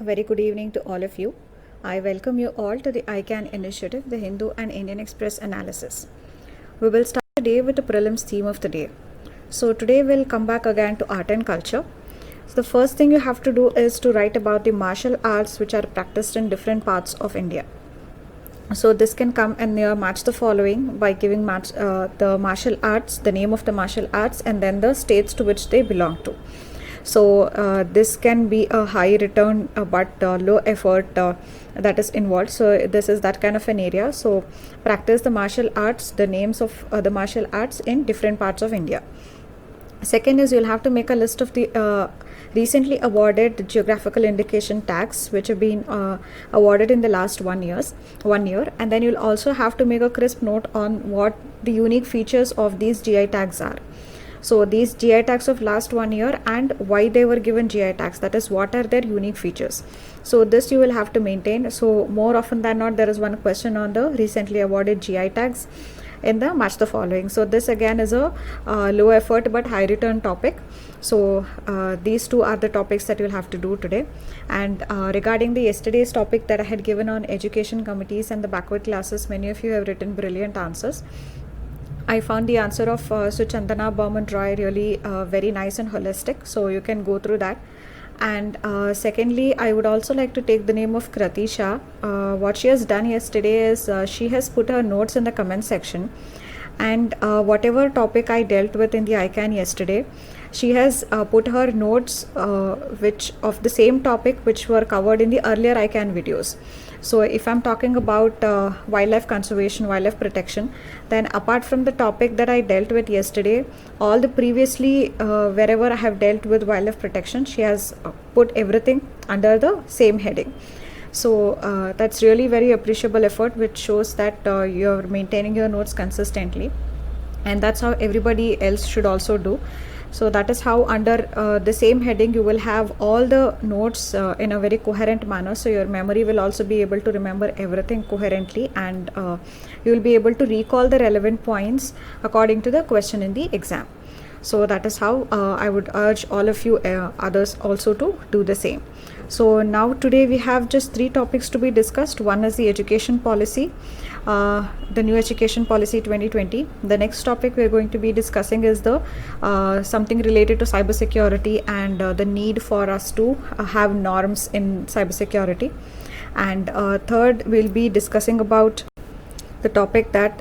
A very good evening to all of you. I welcome you all to the ICAN initiative, the Hindu and Indian Express analysis. We will start today with the prelims theme of the day. So today we'll come back again to art and culture. So the first thing you have to do is to write about the martial arts which are practiced in different parts of India. So this can come and match the following by giving the martial arts, the name of the martial arts, and then the states to which they belong to. So this can be a high return but low effort that is involved. So this is that kind of an area. So practice the martial arts, the names of the martial arts in different parts of India. Second is you'll have to make a list of the recently awarded geographical indication tags which have been awarded in the last 1 year, and then you'll also have to make a crisp note on what the unique features of these GI tags are. So these GI tags of last 1 year and why they were given GI tags, that is what are their unique features. So this you will have to maintain. So more often than not there is one question on the recently awarded GI tags in the match the following. So this again is a low effort but high return topic. So these two are the topics that you'll have to do today. And regarding the yesterday's topic that I had given on education committees and the backward classes, many of you have written brilliant answers. I found the answer of Suchandana Berman Roy really very nice and holistic, so you can go through that. And secondly, I would also like to take the name of Kratisha. What she has done yesterday is she has put her notes in the comment section, and whatever topic I dealt with in the ICAN yesterday, she has put her notes which of the same topic which were covered in the earlier ICAN videos. So if I'm talking about wildlife conservation, wildlife protection, then apart from the topic that I dealt with yesterday, all the previously wherever I have dealt with wildlife protection, she has put everything under the same heading. So that's really very appreciable effort, which shows that you're maintaining your notes consistently, and that's how everybody else should also do. So that is how under the same heading you will have all the notes in a very coherent manner, so your memory will also be able to remember everything coherently, and you will be able to recall the relevant points according to the question in the exam. So that is how I would urge all of you others also to do the same. So now today we have just 3 topics to be discussed. One is the education policy, the new education policy 2020. The next topic we are going to be discussing is the something related to cybersecurity and the need for us to have norms in cybersecurity. And third, we'll be discussing about the topic that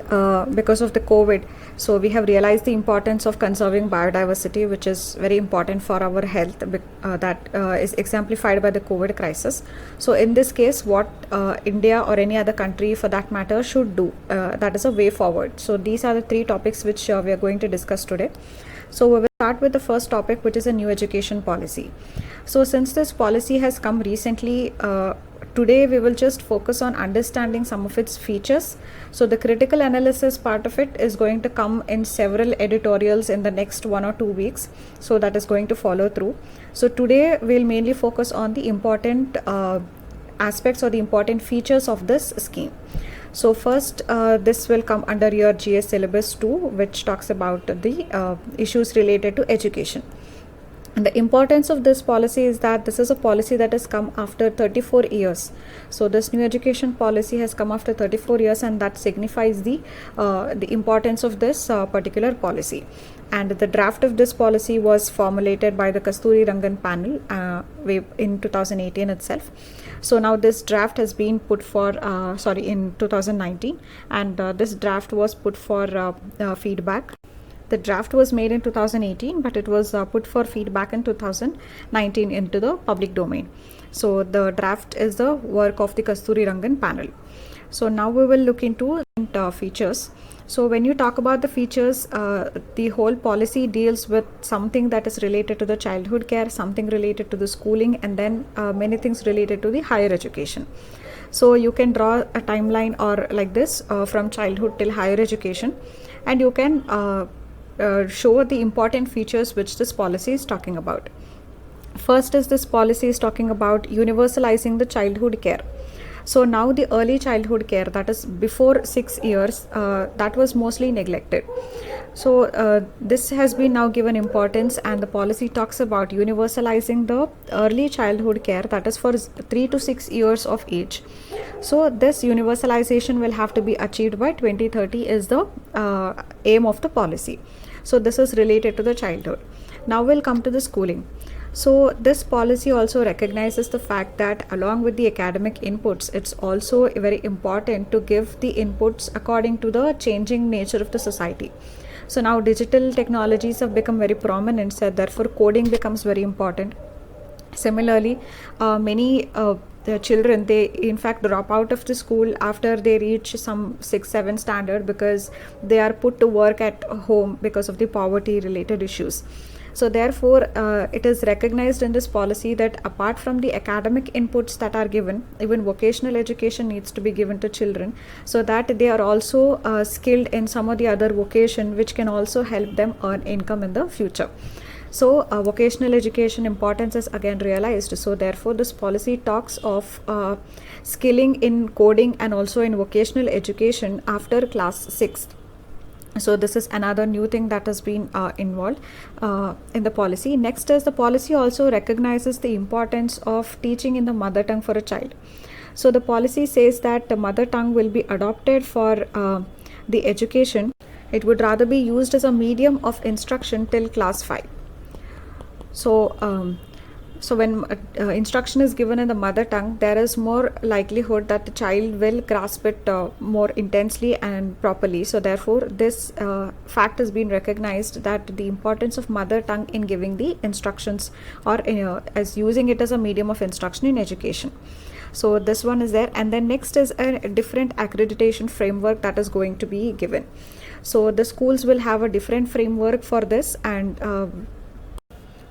because of the COVID, so we have realized the importance of conserving biodiversity, which is very important for our health, that is exemplified by the COVID crisis. So in this case, what India or any other country for that matter should do, that is a way forward. So these are the 3 topics which we are going to discuss today. So we will start with the first topic, which is a new education policy. So since this policy has come recently, today we will just focus on understanding some of its features. So the critical analysis part of it is going to come in several editorials in the next 1 or 2 weeks. So that is going to follow through. So today we'll mainly focus on the important aspects or the important features of this scheme. So first, this will come under your GS syllabus 2, which talks about the issues related to education. And the importance of this policy is that this is a policy that has come after 34 years. So this new education policy has come after 34 years, and that signifies the importance of this particular policy. And the draft of this policy was formulated by the Kasturi Rangan panel in 2018 itself. So now this draft has been put for, in 2019, and this draft was put for feedback. The draft was made in 2018, but it was put for feedback in 2019 into the public domain. So the draft is the work of the Kasturi Rangan panel. So now we will look into features. So when you talk about the features, the whole policy deals with something that is related to the childhood care, something related to the schooling, and then many things related to the higher education. So you can draw a timeline or like this from childhood till higher education, and you can show the important features which this policy is talking about. First is this policy is talking about universalizing the childhood care. So now the early childhood care, that is before 6 years, that was mostly neglected. So this has been now given importance, and the policy talks about universalizing the early childhood care, that is for 3 to 6 years of age. So this universalization will have to be achieved by 2030 is the aim of the policy. So this is related to the childhood. Now we'll come to the schooling. So this policy also recognizes the fact that along with the academic inputs, it's also very important to give the inputs according to the changing nature of the society. So now digital technologies have become very prominent, so therefore coding becomes very important. Similarly, many the children, they in fact drop out of the school after they reach some 6-7 standard, because they are put to work at home because of the poverty related issues. So therefore it is recognized in this policy that apart from the academic inputs that are given, even vocational education needs to be given to children, so that they are also skilled in some of the other vocation which can also help them earn income in the future. So vocational education importance is again realized. So therefore this policy talks of skilling in coding and also in vocational education after class 6th. So this is another new thing that has been involved in the policy. Next is the policy also recognizes the importance of teaching in the mother tongue for a child. So the policy says that the mother tongue will be adopted for the education. It would rather be used as a medium of instruction till class 5. So when instruction is given in the mother tongue, there is more likelihood that the child will grasp it more intensely and properly. So therefore this fact has been recognized, that the importance of mother tongue in giving the instructions, or as using it as a medium of instruction in education. So this one is there. And then next is a different accreditation framework that is going to be given. So the schools will have a different framework for this, and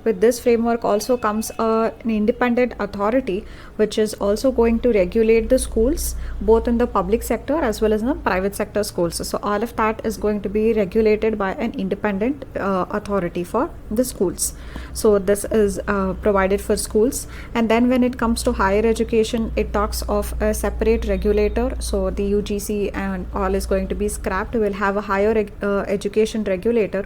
with this framework also comes an independent authority which is also going to regulate the schools both in the public sector as well as in the private sector schools. So all of that is going to be regulated by an independent authority for the schools. So this is provided for schools. And then when it comes to higher education, it talks of a separate regulator. So the UGC and all is going to be scrapped. We'll have a higher education regulator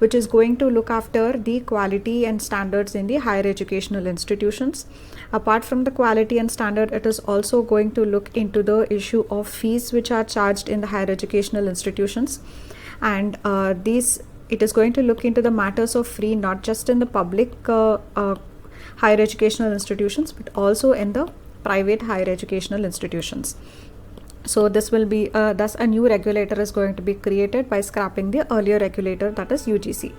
which is going to look after the quality and standards in the higher educational institutions. Apart from the quality and standard, it is also going to look into the issue of fees which are charged in the higher educational institutions, and it is going to look into the matters of free, not just in the public higher educational institutions but also in the private higher educational institutions. So this will be thus a new regulator is going to be created by scrapping the earlier regulator, that is UGC.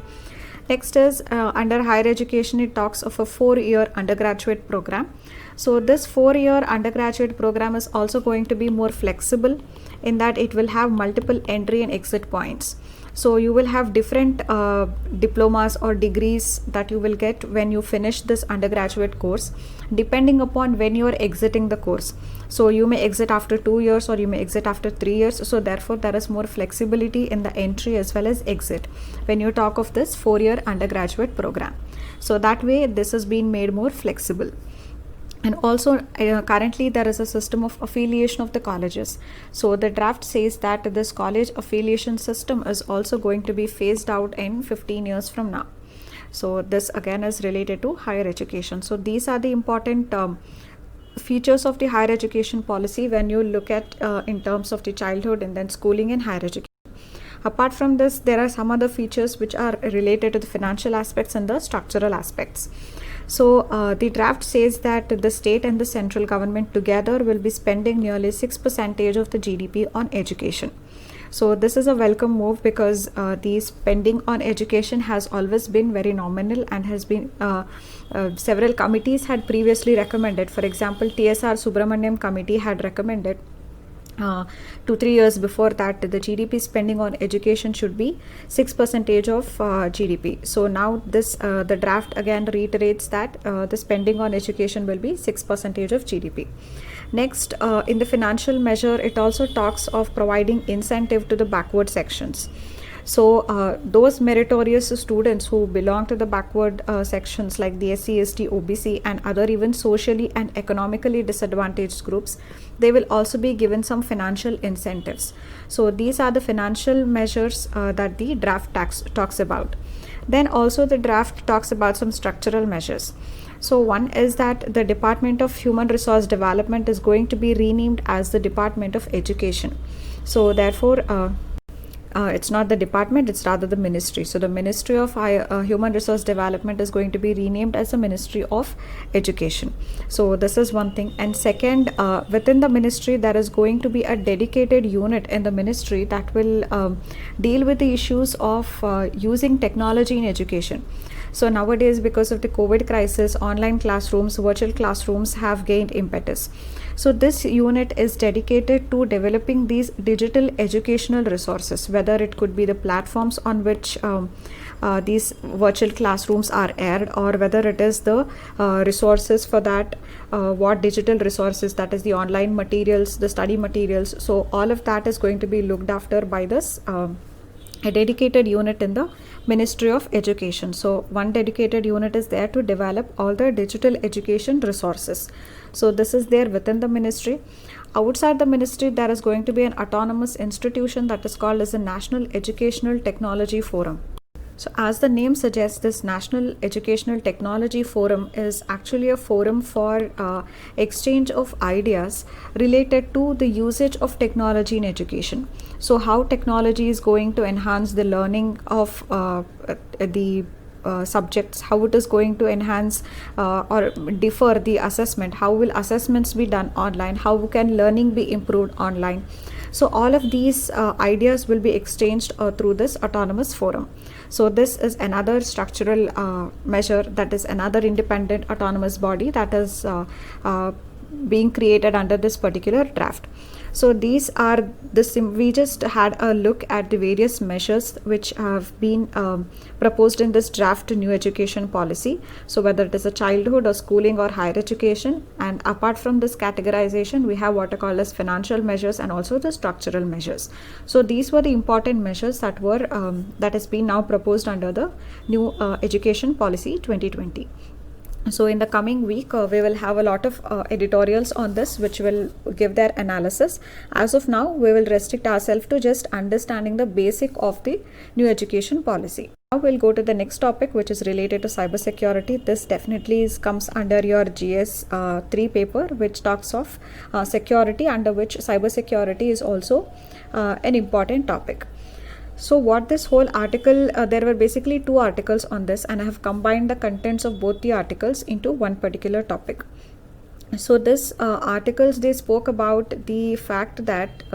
Next is under higher education, it talks of a 4-year undergraduate program. So this 4-year undergraduate program is also going to be more flexible in that it will have multiple entry and exit points. So you will have different diplomas or degrees that you will get when you finish this undergraduate course, depending upon when you are exiting the course. So you may exit after 2 years or you may exit after 3 years. So therefore there is more flexibility in the entry as well as exit when you talk of this 4-year undergraduate program. So that way this has been made more flexible. And also currently there is a system of affiliation of the colleges. So the draft says that this college affiliation system is also going to be phased out in 15 years from now. So this again is related to higher education. So these are the important features of the higher education policy when you look at in terms of the childhood and then schooling and higher education. Apart from this, there are some other features which are related to the financial aspects and the structural aspects. So the draft says that the state and the central government together will be spending nearly 6% of the GDP on education. So this is a welcome move, because the spending on education has always been very nominal and has been several committees had previously recommended. For example, TSR Subramaniam committee had recommended 2-3 years before that the GDP spending on education should be 6% of GDP. So now this the draft again reiterates that the spending on education will be 6% of GDP. Next, in the financial measure, it also talks of providing incentive to the backward sections. So those meritorious students who belong to the backward sections like the SC, ST, OBC and other even socially and economically disadvantaged groups, they will also be given some financial incentives. So these are the financial measures that the draft talks about. Then also the draft talks about some structural measures. So one is that the Department of Human Resource Development is going to be renamed as the Department of Education. So therefore it's not the department, it's rather the ministry. So the Ministry of Human Resource Development is going to be renamed as the Ministry of Education. So this is one thing. And second, within the ministry there is going to be a dedicated unit in the ministry that will deal with the issues of using technology in education. So nowadays, because of the COVID crisis, online classrooms, virtual classrooms have gained impetus. So this unit is dedicated to developing these digital educational resources, whether it could be the platforms on which these virtual classrooms are aired, or whether it is the resources for that, what digital resources, that is the online materials, the study materials. So all of that is going to be looked after by this a dedicated unit in the Ministry of Education. So one dedicated unit is there to develop all the digital education resources. So this is there within the ministry. Outside the ministry, there is going to be an autonomous institution that is called as the National Educational Technology Forum. So as the name suggests, this National Educational Technology Forum is actually a forum for exchange of ideas related to the usage of technology in education. So how technology is going to enhance the learning of the subjects, how it is going to enhance or defer the assessment, how will assessments be done online, how can learning be improved online. So all of these ideas will be exchanged through this autonomous forum. So this is another structural measure, that is another independent autonomous body that is being created under this particular draft. So these are we just had a look at the various measures which have been proposed in this draft new education policy. So whether it is a childhood or schooling or higher education, and apart from this categorization, we have what are called as financial measures and also the structural measures. So these were the important measures that were that has been now proposed under the new education policy 2020. So in the coming week, we will have a lot of editorials on this which will give their analysis. As of now, we will restrict ourselves to just understanding the basic of the new education policy. Now we'll go to the next topic, which is related to cybersecurity. This definitely comes under your GS 3 paper, which talks of security, under which cybersecurity is also an important topic. So what this whole article, there were basically two articles on this, and I have combined the contents of both the articles into one particular topic. So this articles, they spoke about the fact that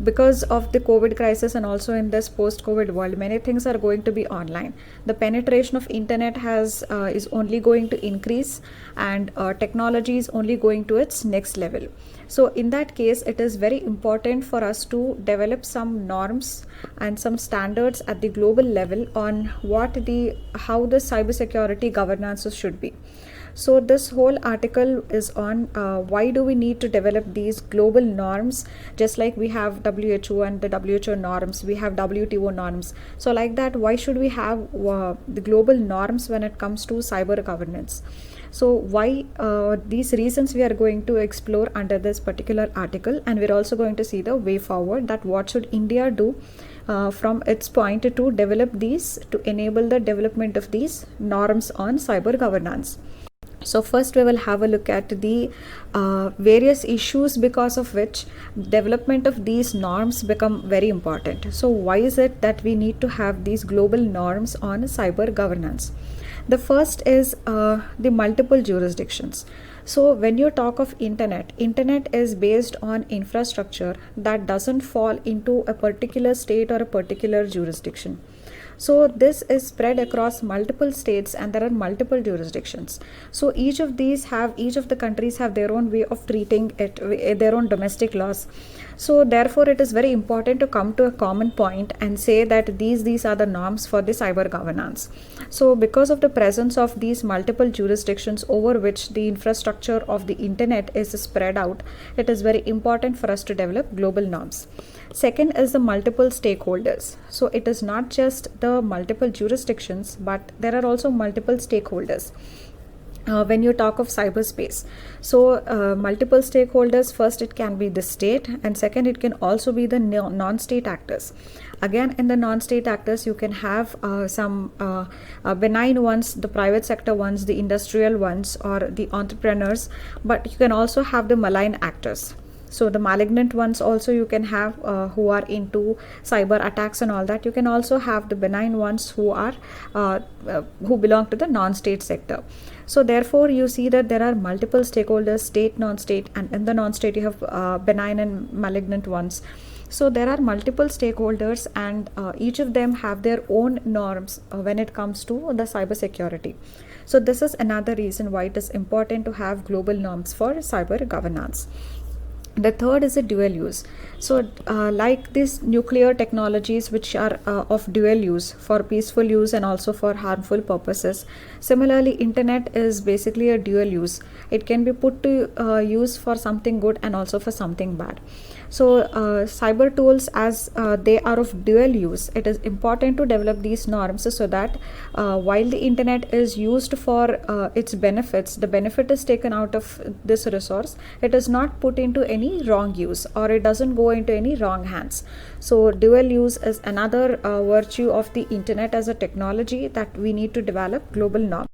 because of the COVID crisis and also in this post-COVID world, many things are going to be online. The penetration of internet is only going to increase, and technology is only going to its next level. So in that case, it is very important for us to develop some norms and some standards at the global level on how the cybersecurity governance should be. So this whole article is on why do we need to develop these global norms, just like we have WHO and the WHO norms, we have WTO norms. So like that, why should we have the global norms when it comes to cyber governance? So why these reasons we are going to explore under this particular article, and we're also going to see the way forward, that what should India do from its point to develop these, to enable the development of these norms on cyber governance. So first we will have a look at the various issues because of which development of these norms become very important. So why is it that we need to have these global norms on cyber governance? The first is the multiple jurisdictions. So when you talk of internet is based on infrastructure that doesn't fall into a particular state or a particular jurisdiction. So this is spread across multiple states and there are multiple jurisdictions. So each of the countries have their own way of treating it, their own domestic laws. So therefore it is very important to come to a common point and say that these are the norms for the cyber governance. So because of the presence of these multiple jurisdictions over which the infrastructure of the internet is spread out, it is very important for us to develop global norms. Second is the multiple stakeholders. So it is not just the multiple jurisdictions, but there are also multiple stakeholders. When you talk of cyberspace, so multiple stakeholders, first it can be the state, and second it can also be the non-state actors. Again, in the non-state actors you can have some benign ones, the private sector ones, the industrial ones, or the entrepreneurs, but you can also have the malign actors. So the malignant ones also you can have, who are into cyber attacks and all that. You can also have the benign ones who are who belong to the non-state sector. So therefore you see that there are multiple stakeholders, state, non-state, and in the non-state you have benign and malignant ones. So there are multiple stakeholders, and each of them have their own norms when it comes to the cyber security. So this is another reason why it is important to have global norms for cyber governance. The third is a dual use. So like these nuclear technologies which are of dual use for peaceful use and also for harmful purposes, similarly internet is basically a dual use. It can be put to use for something good and also for something bad. So cyber tools, as they are of dual use, it is important to develop these norms so that while the internet is used for its benefits, the benefit is taken out of this resource. It is not put into any wrong use, or it doesn't go into any wrong hands. So dual use is another virtue of the internet as a technology that we need to develop global norm.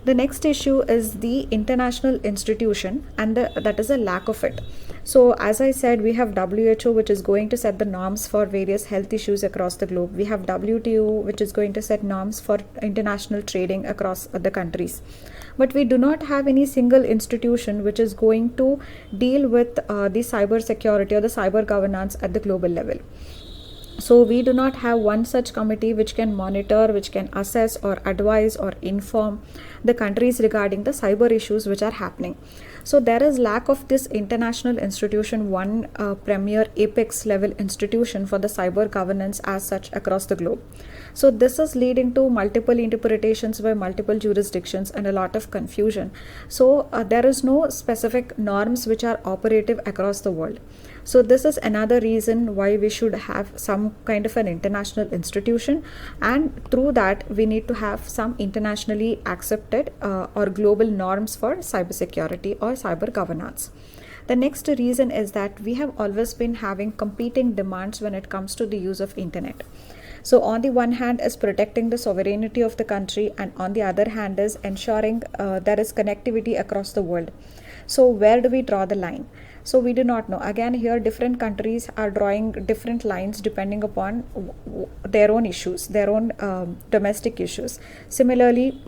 The next issue is the international institution, and that is a lack of it. So as I said, we have WHO, which is going to set the norms for various health issues across the globe. We have WTO, which is going to set norms for international trading across the countries. But we do not have any single institution which is going to deal with the cyber security or the cyber governance at the global level. So we do not have one such committee which can monitor, which can assess or advise or inform the countries regarding the cyber issues which are happening. So there is lack of this international institution, one premier apex level institution for the cyber governance as such across the globe. So this is leading to multiple interpretations by multiple jurisdictions and a lot of confusion. So there is no specific norms which are operative across the world. So this is another reason why we should have some kind of an international institution, and through that we need to have some internationally accepted or global norms for cybersecurity or cyber governance. The next reason is that we have always been having competing demands when it comes to the use of internet. So on the one hand is protecting the sovereignty of the country, and on the other hand is ensuring there is connectivity across the world. So where do we draw the line? So we do not know. Again, here different countries are drawing different lines depending upon their own issues, their own domestic issues. Similarly,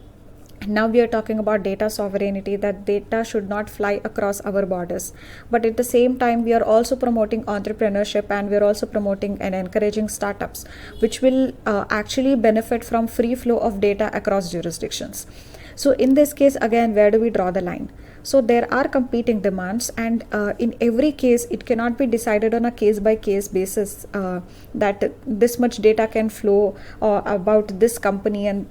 now we are talking about data sovereignty, that data should not fly across our borders. But at the same time, we are also promoting entrepreneurship, and we are also promoting and encouraging startups, which will actually benefit from free flow of data across jurisdictions. So in this case, again, where do we draw the line? So there are competing demands, and in every case, it cannot be decided on a case-by-case basis that this much data can flow about this company and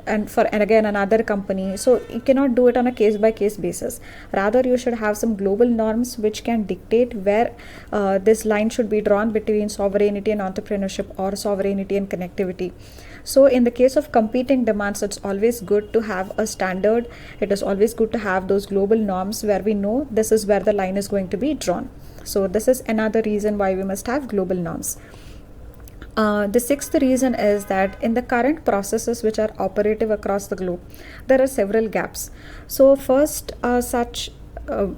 again another company. So you cannot do it on a case-by-case basis. Rather, you should have some global norms which can dictate where this line should be drawn between sovereignty and entrepreneurship, or sovereignty and connectivity. So in the case of competing demands, it's always good to have a standard. It is always good to have those global norms where we know this is where the line is going to be drawn. So this is another reason why we must have global norms. The sixth reason is that in the current processes which are operative across the globe, there are several gaps. So first, such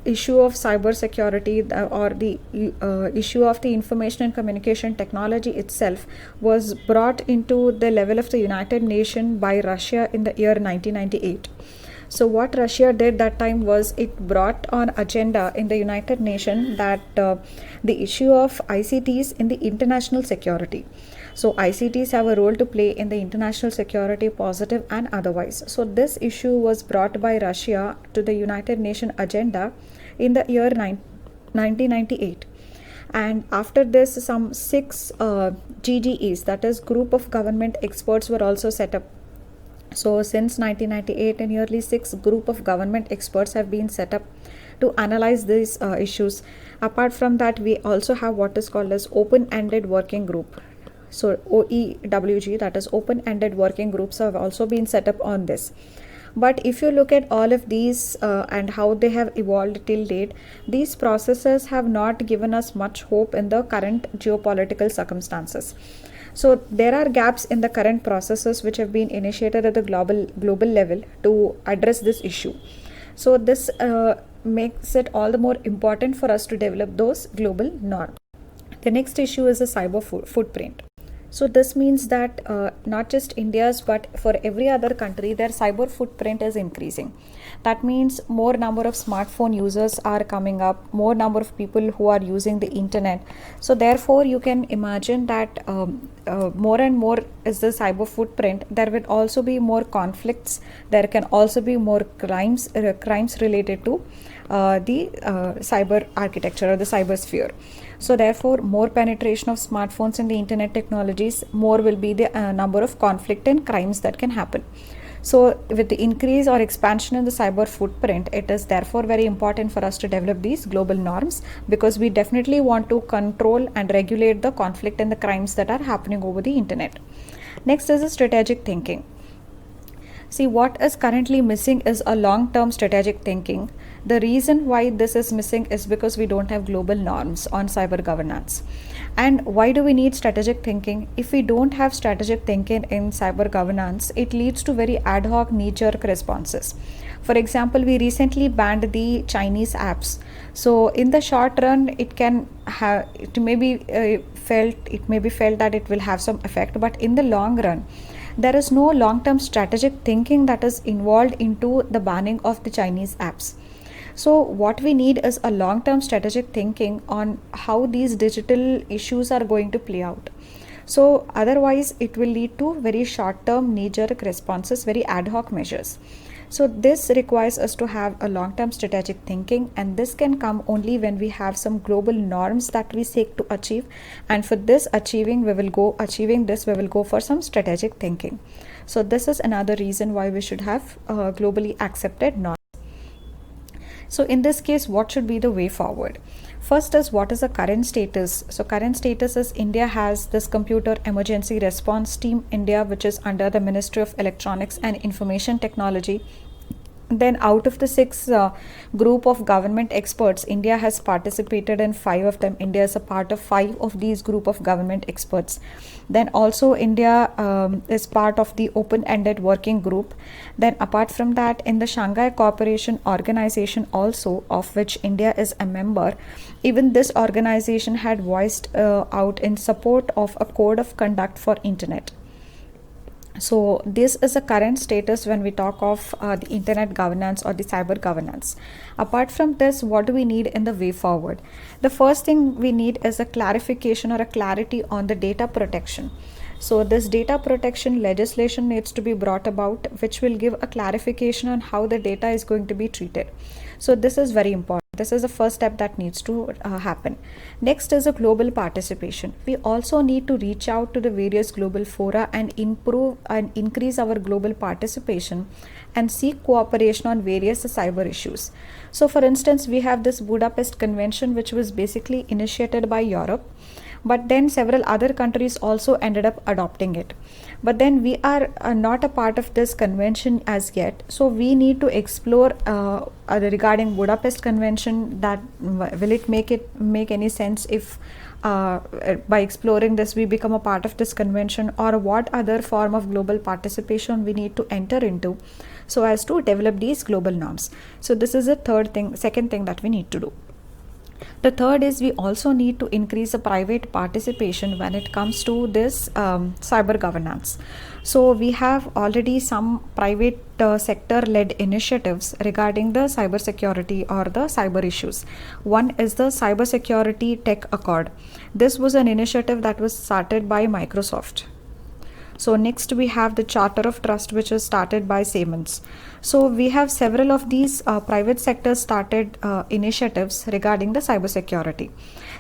issue of cyber security or the issue of the information and communication technology itself was brought into the level of the United Nations by Russia in the year 1998. So what Russia did that time was it brought on agenda in the United Nations that the issue of ICTs in the international security. So ICTs have a role to play in the international security, positive and otherwise. So this issue was brought by Russia to the United Nations agenda in the year 1998. And after this, some 6 GGEs, that is group of government experts, were also set up. So since 1998, nearly 6 group of government experts have been set up to analyze these issues. Apart from that, we also have what is called as open-ended working group. So OEWG, that is open-ended working groups, have also been set up on this. But if you look at all of these and how they have evolved till date, these processes have not given us much hope in the current geopolitical circumstances. So there are gaps in the current processes which have been initiated at the global level to address this issue. So this makes it all the more important for us to develop those global norms. The next issue is the cyber footprint. So this means that not just India's, but for every other country, their cyber footprint is increasing. That means more number of smartphone users are coming up, more number of people who are using the internet. So therefore, you can imagine that more and more is the cyber footprint. There will also be more conflicts. There can also be more crimes related to the cyber architecture or the cyber sphere. So therefore, more penetration of smartphones in the internet technologies, more will be the number of conflict and crimes that can happen. So with the increase or expansion in the cyber footprint, it is therefore very important for us to develop these global norms, because we definitely want to control and regulate the conflict and the crimes that are happening over the internet. Next is the strategic thinking. See, what is currently missing is a long-term strategic thinking. The reason why this is missing is because we don't have global norms on cyber governance. And why do we need strategic thinking? If we don't have strategic thinking in cyber governance, it leads to very ad hoc knee-jerk responses. For example, we recently banned the Chinese apps. So in the short run, it may be felt that it will have some effect, but in the long run, there is no long-term strategic thinking that is involved into the banning of the Chinese apps. So what we need is a long-term strategic thinking on how these digital issues are going to play out. So otherwise it will lead to very short-term knee-jerk responses, very ad hoc measures. So this requires us to have a long-term strategic thinking, and this can come only when we have some global norms that we seek to achieve. And for this achieving this, we will go for some strategic thinking. So this is another reason why we should have globally accepted norms. So in this case, what should be the way forward? First is, what is the current status? So current status is India has this Computer Emergency Response Team India, which is under the Ministry of Electronics and Information Technology. Then out of the 6 group of government experts, India has participated in 5 of them. India is a part of 5 of these group of government experts. Then also India is part of the open-ended working group. Then apart from that, in the Shanghai Cooperation Organization also, of which India is a member, even this organization had voiced out in support of a code of conduct for internet. So this is the current status when we talk of the internet governance or the cyber governance. Apart from this, what do we need in the way forward? The first thing we need is a clarification or a clarity on the data protection. So this data protection legislation needs to be brought about, which will give a clarification on how the data is going to be treated. So this is very important. This is the first step that needs to happen. Next is a global participation. We also need to reach out to the various global fora and improve and increase our global participation and seek cooperation on various cyber issues. So for instance, we have this Budapest Convention, which was basically initiated by Europe, but then several other countries also ended up adopting it. But then we are not a part of this convention as yet. So we need to explore regarding Budapest Convention, that will it make any sense if by exploring this we become a part of this convention, or what other form of global participation we need to enter into so as to develop these global norms. So this is the second thing that we need to do. The third is, we also need to increase the private participation when it comes to this cyber governance. So we have already some private sector-led initiatives regarding the cyber security or the cyber issues. One is the Cyber Security Tech Accord. This was an initiative that was started by Microsoft. So next we have the Charter of Trust, which is started by Siemens. So we have several of these private sectors started initiatives regarding the cybersecurity.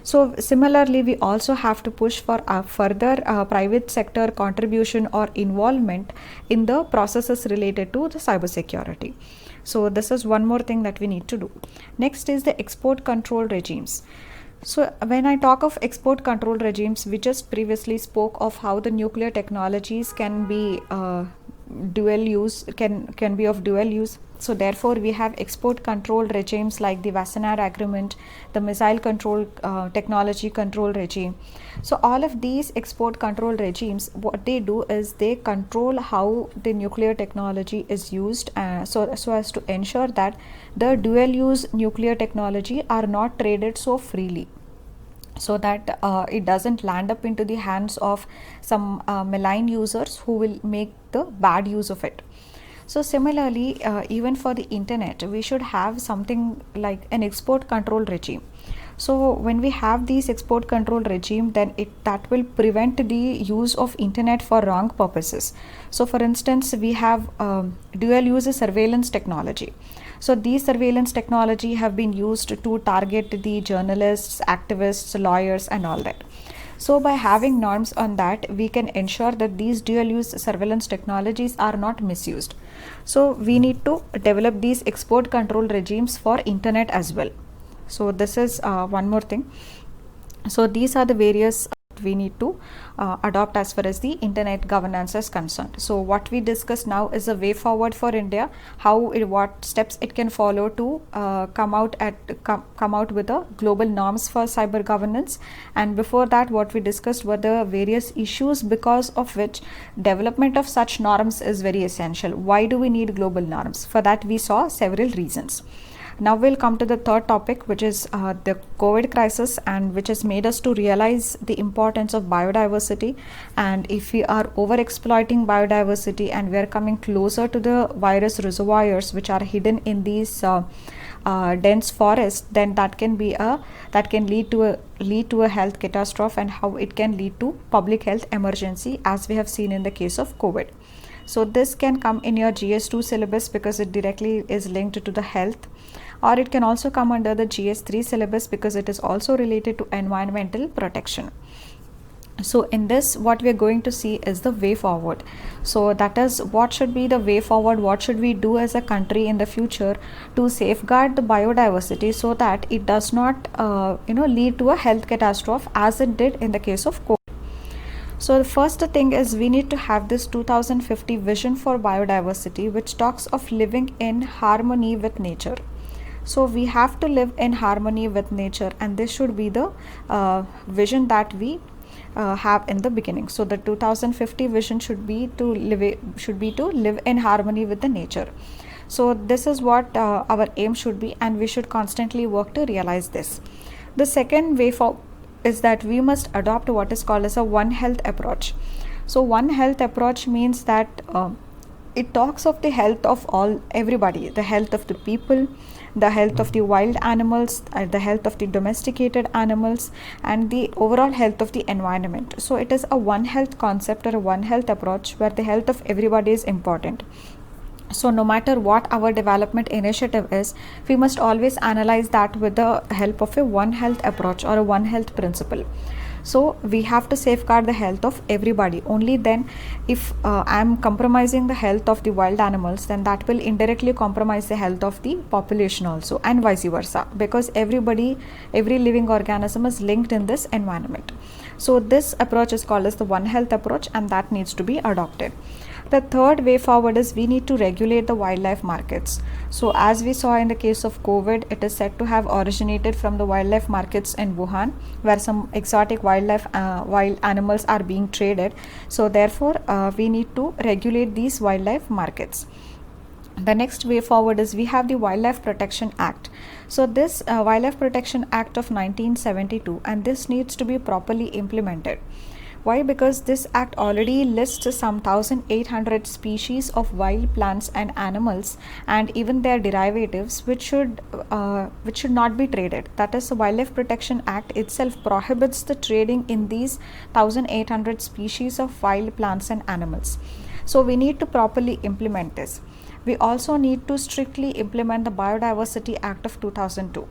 So similarly, we also have to push for further private sector contribution or involvement in the processes related to the cybersecurity. So this is one more thing that we need to do. Next is the export control regimes. So when I talk of export control regimes, we just previously spoke of how the nuclear technologies can be dual use, can be of dual use. So therefore we have export control regimes like the Wassenaar Agreement, the missile control technology control regime. So all of these export control regimes, what they do is they control how the nuclear technology is used, so as to ensure that the dual use nuclear technology are not traded so freely, so that it doesn't land up into the hands of some malign users who will make the bad use of it. So similarly, even for the internet, we should have something like an export control regime. So when we have these export control regime, then that will prevent the use of internet for wrong purposes. So for instance, we have dual use surveillance technology. So these surveillance technology have been used to target the journalists, activists, lawyers and all that. So by having norms on that, we can ensure that these dual use surveillance technologies are not misused. So we need to develop these export control regimes for internet as well. So this is one more thing. So these are the various we need to adopt as far as the internet governance is concerned. So what we discuss now is a way forward for India, what steps it can follow to come out with a global norms for cyber governance. And before that, what we discussed were the various issues because of which development of such norms is very essential. Why do we need global norms? For that we saw several reasons. Now we'll come to the third topic, which is the COVID crisis, and which has made us to realize the importance of biodiversity. And if we are over exploiting biodiversity and we are coming closer to the virus reservoirs which are hidden in these dense forest, then that can lead to a health catastrophe, and how it can lead to public health emergency, as we have seen in the case of COVID. So this can come in your GS2 syllabus because it directly is linked to the health, or it can also come under the GS3 syllabus because it is also related to environmental protection. So in this, what we are going to see is the way forward. So that is, what should be the way forward, what should we do as a country in the future to safeguard the biodiversity so that it does not lead to a health catastrophe as it did in the case of COVID. So the first thing is we need to have this 2050 vision for biodiversity, which talks of living in harmony with nature. So we have to live in harmony with nature, and this should be the vision that we have in the beginning. So the 2050 vision should be to live in harmony with the nature. So this is what our aim should be, and we should constantly work to realize this. The second way is that we must adopt what is called as a One Health approach. So One Health approach means that it talks of the health of everybody, the health of the people, the health of the wild animals, the health of the domesticated animals, and the overall health of the environment. So it is a One Health concept or a One Health approach where the health of everybody is important. So no matter what our development initiative is, we must always analyze that with the help of a One Health approach or a One Health principle. So we have to safeguard the health of everybody. Only then, if I am compromising the health of the wild animals, then that will indirectly compromise the health of the population also, and vice versa, because every living organism is linked in this environment. So this approach is called as the One Health approach, and that needs to be adopted. The third way forward is we need to regulate the wildlife markets. So as we saw in the case of COVID, it is said to have originated from the wildlife markets in Wuhan, where some exotic wild animals are being traded. So therefore, we need to regulate these wildlife markets. The next way forward is we have the Wildlife Protection Act. So this Wildlife Protection Act of 1972, and this needs to be properly implemented. Why? Because this act already lists some 1800 species of wild plants and animals and even their derivatives which should not be traded. That is, the Wildlife Protection Act itself prohibits the trading in these 1800 species of wild plants and animals. So we need to properly implement this. We also need to strictly implement the Biodiversity Act of 2002.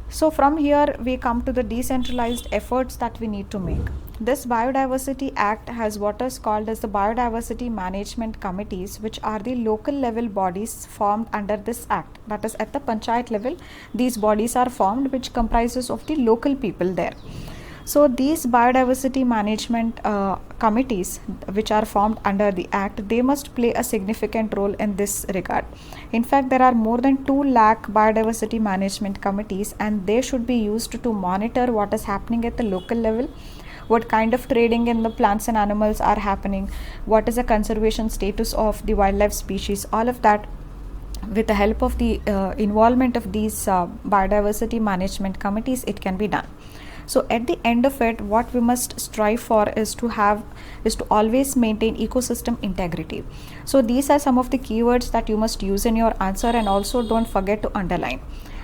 So from here we come to the decentralized efforts that we need to make. This Biodiversity Act has what is called as the Biodiversity Management Committees, which are the local level bodies formed under this act. That is, at the panchayat level, these bodies are formed, which comprises of the local people there. So these biodiversity management committees which are formed under the act, they must play a significant role in this regard. In fact, there are more than 2 lakh biodiversity management committees, and they should be used to monitor what is happening at the local level, what kind of trading in the plants and animals are happening, what is the conservation status of the wildlife species. All of that, with the help of the involvement of these biodiversity management committees, it can be done. So at the end of it, what we must strive for is to always maintain ecosystem integrity. So these are some of the keywords that you must use in your answer, and also don't forget to underline.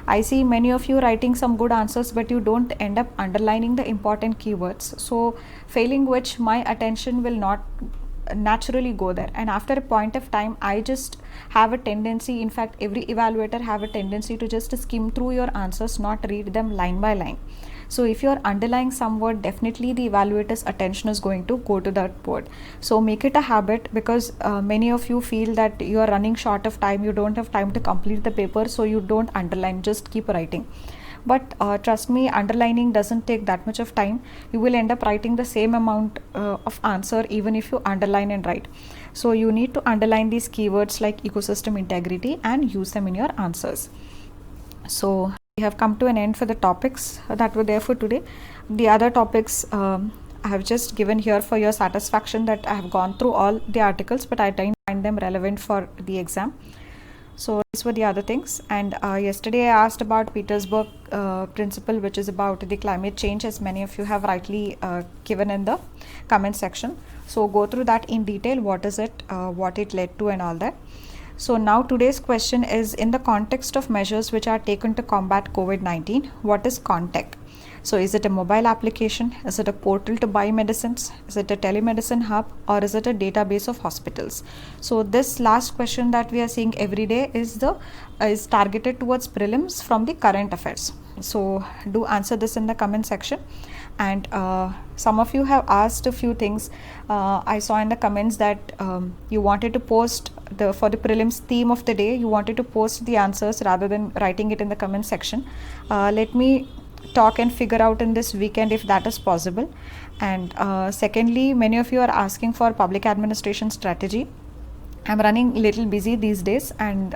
I see many of you writing some good answers, but you don't end up underlining the important keywords. So failing which, my attention will not naturally go there, and after a point of time I just have a tendency, in fact every evaluator have a tendency to just skim through your answers, not read them line by line. So if you are underlying some word, definitely the evaluator's attention is going to go to that word. So make it a habit, because many of you feel that you are running short of time, you don't have time to complete the paper, so you don't underline, just keep writing. But trust me, underlining doesn't take that much of time. You will end up writing the same amount of answer even if you underline and write. So you need to underline these keywords like ecosystem integrity and use them in your answers. So we have come to an end for the topics that were there for today. The other topics I have just given here for your satisfaction, that I have gone through all the articles, but I didn't find them relevant for the exam. So these were the other things. And yesterday I asked about Petersburg principle, which is about the climate change, as many of you have rightly given in the comment section. So go through that in detail, what is it, what it led to and all that. So now today's question is, in the context of measures which are taken to combat COVID-19, what is CONTEC? So is it a mobile application? Is it a portal to buy medicines? Is it a telemedicine hub, or is it a database of hospitals? So this last question that we are seeing every day is targeted towards prelims from the current affairs. So do answer this in the comment section. And some of you have asked a few things. I saw in the comments that you wanted to post for the prelims theme of the day, you wanted to post the answers rather than writing it in the comment section. Let me talk and figure out in this weekend if that is possible. And secondly, many of you are asking for public administration strategy. I'm running a little busy these days, and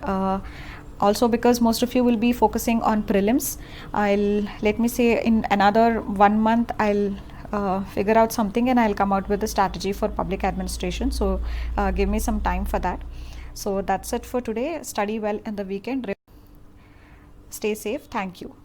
also because most of you will be focusing on prelims, let me say in another 1 month I'll figure out something and I'll come out with a strategy for public administration. So give me some time for that. So that's it for today. Study well in the weekend. Stay safe. Thank you.